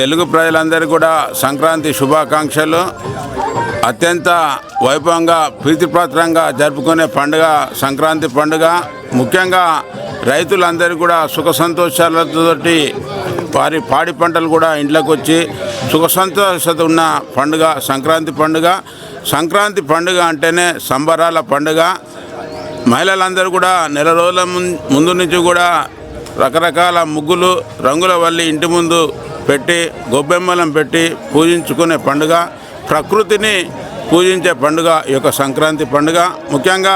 తెలుగు ప్రజలందరికీ కూడా సంక్రాంతి శుభాకాంక్షలు. అత్యంత వైభవంగా ప్రీతిపాత్రంగా జరుపుకునే పండుగ సంక్రాంతి పండుగ. ముఖ్యంగా రైతులందరూ కూడా సుఖ సంతోషాలతోటి వారి పాడి పంటలు కూడా ఇంట్లోకి వచ్చి సుఖ సంతోషత ఉన్న పండుగ సంక్రాంతి పండుగ. సంక్రాంతి పండుగ అంటేనే సంబరాల పండుగ. మహిళలందరూ కూడా నెల రోజుల ముందు నుంచి కూడా రకరకాల ముగ్గులు రంగుల వల్లి ఇంటి ముందు పెట్టి గొబ్బెమ్మలను పెట్టి పూజించుకునే పండుగ, ప్రకృతిని పూజించే పండుగ ఈ యొక్క సంక్రాంతి పండుగ. ముఖ్యంగా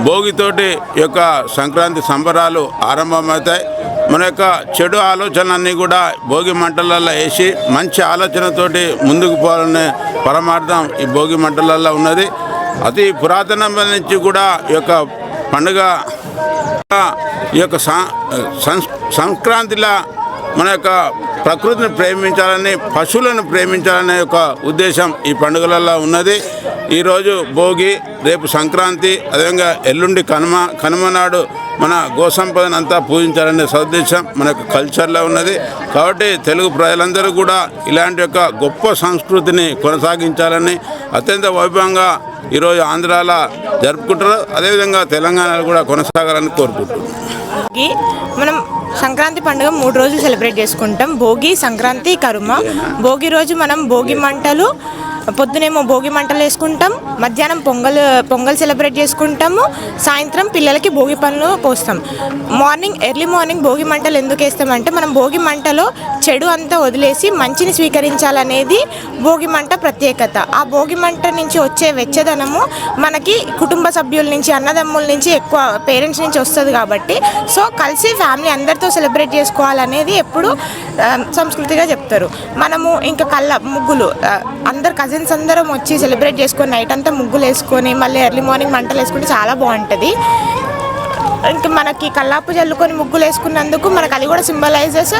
భోగితోటి ఈ యొక్క సంక్రాంతి సంబరాలు ఆరంభమవుతాయి. మన యొక్క చెడు ఆలోచనలన్నీ కూడా భోగి మంటలలో వేసి మంచి ఆలోచనతోటి ముందుకు పోవాలనే పరమార్థం ఈ భోగి మంటలలో ఉన్నది. అతి పురాతనం నుంచి కూడా ఈ యొక్క పండుగ ఈ యొక్క సంక్రాంతిలో మన యొక్క ప్రకృతిని ప్రేమించాలని, పశువులను ప్రేమించాలనే ఒక ఉద్దేశం ఈ పండుగలలో ఉన్నది. ఈరోజు భోగి, రేపు సంక్రాంతి, అదేవిధంగా ఎల్లుండి కనుమ నాడు మన గోసంపదను అంతా పూజించాలనే సదుద్దేశం మన యొక్క కల్చర్లో ఉన్నది. కాబట్టి తెలుగు ప్రజలందరూ కూడా ఇలాంటి యొక్క గొప్ప సంస్కృతిని కొనసాగించాలని అత్యంత వైభవంగా ఈరోజు ఆంధ్రాలో జరుపుకుంటారు. అదేవిధంగా తెలంగాణలో కూడా కొనసాగాలని కోరుకుంటున్నాం. మనం సంక్రాంతి పండుగ 3 రోజులు సెలబ్రేట్ చేసుకుంటాం. భోగి, సంక్రాంతి, కనుమ. భోగి రోజు మనం భోగి మంటలు, పొద్దునేమో భోగి మంటలు వేసుకుంటాం, మధ్యాహ్నం పొంగల్ సెలబ్రేట్ చేసుకుంటాము, సాయంత్రం పిల్లలకి భోగి పనులు పోస్తాం. ఎర్లీ మార్నింగ్ భోగి మంటలు ఎందుకు వేస్తామంటే మనం భోగి మంటలో చెడు అంతా వదిలేసి మంచిని స్వీకరించాలనేది భోగి మంట ప్రత్యేకత. ఆ భోగి మంట నుంచి వచ్చే వెచ్చదనము మనకి కుటుంబ సభ్యుల నుంచి, అన్నదమ్ముల నుంచి, ఎక్కువ పేరెంట్స్ నుంచి వస్తుంది. కాబట్టి సో కలిసి ఫ్యామిలీ అందరితో సెలబ్రేట్ చేసుకోవాలనేది ఎప్పుడు సంస్కృతిగా చెప్తారు. మనము ఇంకా ముగ్గులు అందరు కజిన్స్ అందరం వచ్చి సెలబ్రేట్ చేసుకొని నైట్ అంతా ముగ్గులు వేసుకొని మళ్ళీ ఎర్లీ మార్నింగ్ మంటలు వేసుకుంటే చాలా బాగుంటుంది. ఇంకా మనకి కల్లాపు చల్లుకొని ముగ్గులు వేసుకున్నందుకు మనకు అది కూడా సింబలైజెస్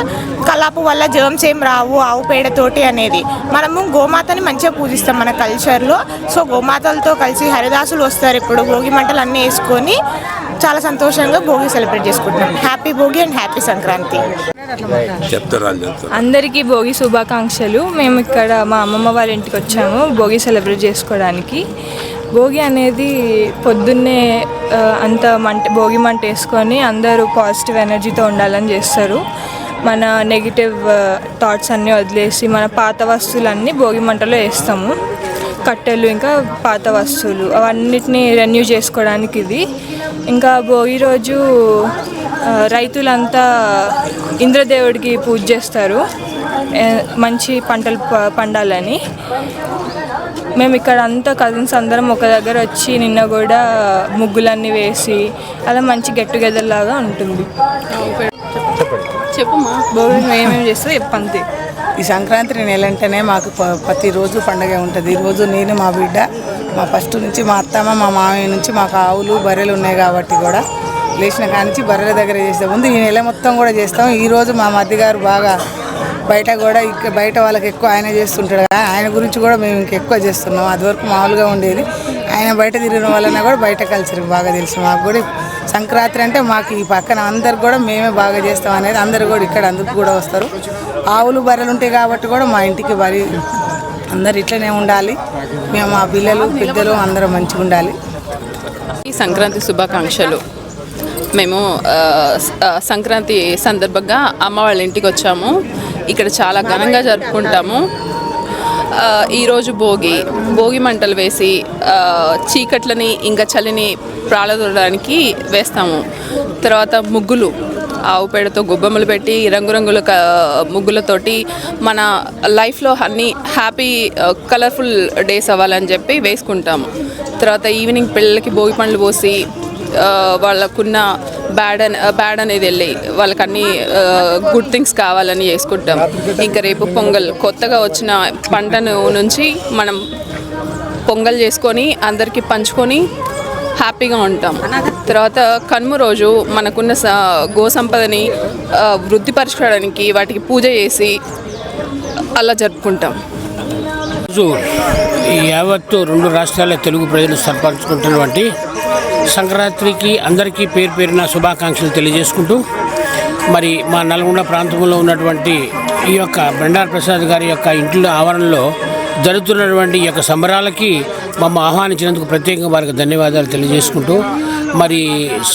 కల్లాపు వల్ల జర్మ్స్ ఏం రావు ఆవు పేడతోటి అనేది. మనము గోమాతని మంచిగా పూజిస్తాం మన కల్చర్లో. సో గోమాతలతో కలిసి హరిదాసులు వస్తారు. ఇప్పుడు భోగి మంటలు అన్నీ వేసుకొని చాలా సంతోషంగా భోగి సెలబ్రేట్ చేసుకుంటాం. Happy Bhogi and happy Sankranti. అందరికీ భోగి శుభాకాంక్షలు. మేము ఇక్కడ మా అమ్మమ్మ వాళ్ళ ఇంటికి వచ్చాము భోగి సెలబ్రేట్ చేసుకోవడానికి. భోగి అనేది పొద్దున్నే అంత భోగి మంట వేసుకొని అందరూ పాజిటివ్ ఎనర్జీతో ఉండాలని చేస్తారు. మన నెగిటివ్ థాట్స్ అన్నీ వదిలేసి మన పాత వస్తువులన్నీ భోగి మంటలో వేస్తాము. కట్టెలు ఇంకా పాత వస్తువులు అవన్నిటిని రెన్యూ చేసుకోవడానికి ఇది. ఇంకా భోగి రోజు రైతులంతా ఇంద్రదేవుడికి పూజ చేస్తారు మంచి పంటలు పండాలని. మేము ఇక్కడ అంతా కజిన్స్ అందరం ఒక దగ్గర వచ్చి నిన్న కూడా ముగ్గులన్నీ వేసి అలా మంచి గెట్ టుగెదర్ లాగా ఉంటుంది. చెప్పమ్మా భోగి ఏమేమి చేస్తే చెప్పంతే. ఈ సంక్రాంతి నెల అంటేనే మాకు ప్రతిరోజు పండుగ ఉంటుంది. ఈరోజు నేను మా బిడ్డ మా ఫస్ట్ నుంచి మా అత్తమ్మ మా మామయ్య నుంచి మాకు ఆవులు బర్రెలు ఉన్నాయి కాబట్టి కూడా లేచిన కానించి బర్రెల దగ్గర చేస్తాం. ముందు ఈ నెల మొత్తం కూడా చేస్తాం. ఈరోజు మా మధ్యగారు బాగా బయట కూడా ఇక్కడ బయట వాళ్ళకి ఎక్కువ ఆయన చేస్తుంటాడు. ఆయన గురించి కూడా మేము ఇంకెక్కువ చేస్తున్నాం. అది వరకు మామూలుగా ఉండేది. ఆయన బయట తిరగడం వలన కూడా బయట కల్చర్ బాగా తెలుసు. మాకు కూడా సంక్రాంతి అంటే మాకు ఈ పక్కన అందరు కూడా మేమే బాగా చేస్తాం అనేది అందరు కూడా ఇక్కడ అందుకు కూడా వస్తారు. ఆవులు బర్రెలు ఉంటాయి కాబట్టి కూడా మా ఇంటికి వరి అందరు ఇట్లనే ఉండాలి. మేము మా పిల్లలు పెద్దలు అందరూ మంచిగా ఉండాలి. ఈ సంక్రాంతి శుభాకాంక్షలు. మేము సంక్రాంతి సందర్భంగా అమ్మ వాళ్ళ ఇంటికి వచ్చాము. ఇక్కడ చాలా ఘనంగా జరుపుకుంటాము. ఈరోజు భోగి మంటలు వేసి చీకట్లని ఇంకా చలిని ప్రాళదొడడానికి వేస్తాము. తర్వాత ముగ్గులు ఆవు పేడతో గొబ్బెమ్మలు పెట్టి రంగురంగుల ముగ్గులతోటి మన లైఫ్లో అన్ని హ్యాపీ కలర్ఫుల్ డేస్ అవ్వాలని చెప్పి వేసుకుంటాము. తర్వాత ఈవినింగ్ పిల్లలకి భోగి పండ్లు పోసి వాళ్ళకున్న బ్యాడ్ అనేది వెళ్ళి వాళ్ళకి అన్ని గుడ్ థింగ్స్ కావాలని చేసుకుంటాం. ఇంకా రేపు పొంగల్, కొత్తగా వచ్చిన పంటను నుంచి మనం పొంగల్ చేసుకొని అందరికీ పంచుకొని హ్యాపీగా ఉంటాం. తర్వాత కనుమ రోజు మనకున్న గోసంపదని వృద్ధిపరచుకోవడానికి వాటికి పూజ చేసి అలా జరుపుకుంటాం. యావత్తు 2 రాష్ట్రాల తెలుగు ప్రజలు సంపర్చుకుంటున్నటువంటి సంక్రాంతికి అందరికీ పేరున శుభాకాంక్షలు తెలియజేసుకుంటూ మరి మా నల్గొండ ప్రాంతంలో ఉన్నటువంటి ఈ యొక్క బండారు ప్రసాద్ గారి యొక్క ఇంట్లో ఆవరణలో జరుగుతున్నటువంటి ఈ యొక్క సంబరాలకి మమ్మ ఆహ్వానించినందుకు ప్రత్యేకంగా వారికి ధన్యవాదాలు తెలియజేసుకుంటూ, మరి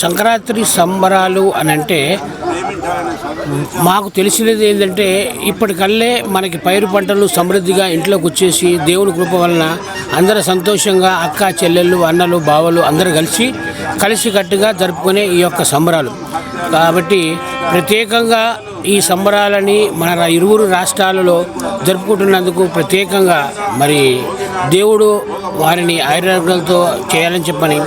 సంక్రాంతి సంబరాలు అని అంటే మాకు తెలిసినది ఏంటంటే ఇప్పటికల్లే మనకి పైరు పంటలు సమృద్ధిగా ఇంట్లోకి వచ్చేసి దేవుని కృప వలన అందరూ సంతోషంగా అక్క చెల్లెళ్ళు అన్నలు బావలు అందరూ కలిసికట్టుగా జరుపుకునే ఈ యొక్క సంబరాలు కాబట్టి ప్రత్యేకంగా ఈ సంబరాలని మన ఇరువురు రాష్ట్రాలలో జరుపుకుంటున్నందుకు ప్రత్యేకంగా మరి దేవుడు వారిని ఆయుర్వేదాలతో చేయాలని చెప్పని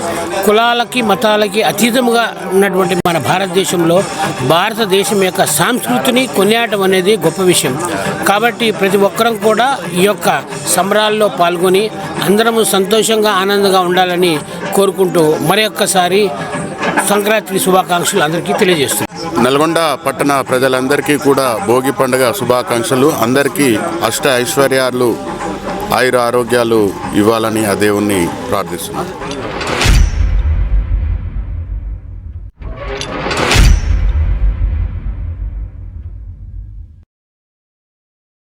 కులాలకి మతాలకి అతీతముగా ఉన్నటువంటి మన భారతదేశంలో భారతదేశం యొక్క సంస్కృతిని కొనియాడటం అనేది గొప్ప విషయం. కాబట్టి ప్రతి ఒక్కరం కూడా ఈ యొక్క సంబరాల్లో పాల్గొని అందరము సంతోషంగా ఆనందంగా ఉండాలని కోరుకుంటూ మరొక్కసారి సంక్రాంతి శుభాకాంక్షలు అందరికీ తెలియజేస్తున్నాను. నల్గొండ పట్టణ ప్రజలందరికీ కూడా భోగి పండుగ శుభాకాంక్షలు. అందరికీ అష్ట ఐశ్వర్యాలు ఆయుర ఆరోగ్యాలు ఇవ్వాలని ఆ దేవుణ్ణి ప్రార్థిస్తున్నాను.